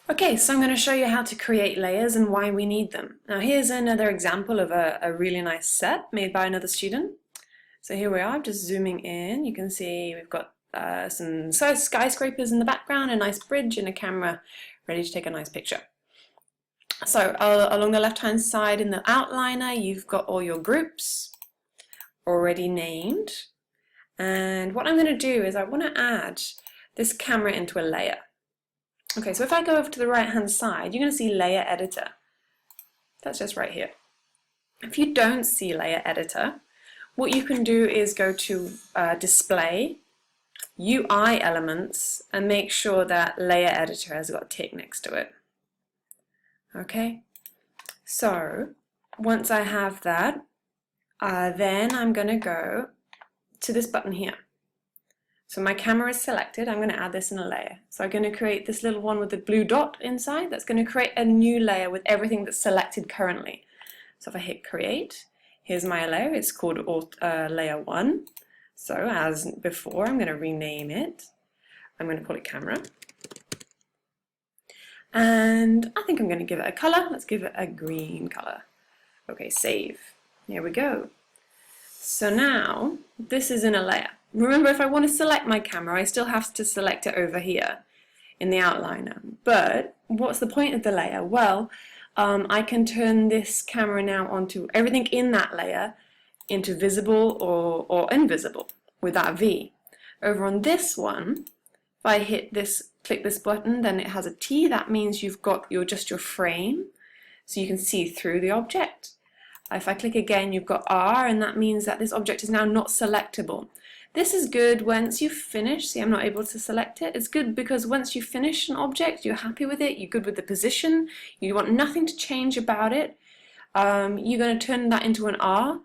Okay, so I'm going to show you how to create layers and why we need them. Now here's another example of a really nice set made by another student. So here we are, just zooming in. You can see we've got some skyscrapers in the background, a nice bridge and a camera ready to take a nice picture. So along the left hand side in the outliner you've got all your groups already named, and what I'm going to do is I want to add this camera into a layer. Okay, so if I go over to the right hand side, you're going to see Layer Editor. That's just right here. If you don't see Layer Editor, what you can do is go to Display, UI Elements, and make sure that Layer Editor has got a tick next to it. Okay, so once I have that, then I'm going to go to this button here. So my camera is selected, I'm going to add this in a layer. So I'm going to create this little one with the blue dot inside. That's going to create a new layer with everything that's selected currently. So if I hit create, here's my layer. It's called layer 1. So as before, I'm going to rename it. I'm going to call it camera. And I think I'm going to give it a color. Let's give it a green color. Okay, save. Here we go. So now this is in a layer. Remember, if I want to select my camera, I still have to select it over here in the outliner. But what's the point of the layer? Well, I can turn this camera now onto everything in that layer into visible or invisible with that V. Over on this one, if I hit this, click this button, then it has a T. That means you've got just your frame, so you can see through the object. If I click again, you've got R, and that means that this object is now not selectable. This is good once you've finished. See, I'm not able to select it. It's good because once you finish an object, you're happy with it, you're good with the position, you want nothing to change about it. You're going to turn that into an R,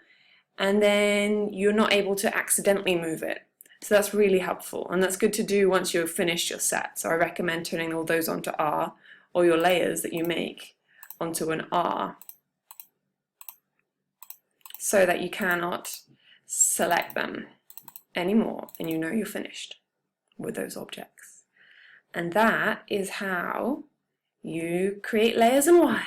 and then you're not able to accidentally move it. So that's really helpful, and that's good to do once you've finished your set. So I recommend turning all those onto R, or your layers that you make onto an R, so that you cannot select them anymore and you know you're finished with those objects. And that is how you create layers and why.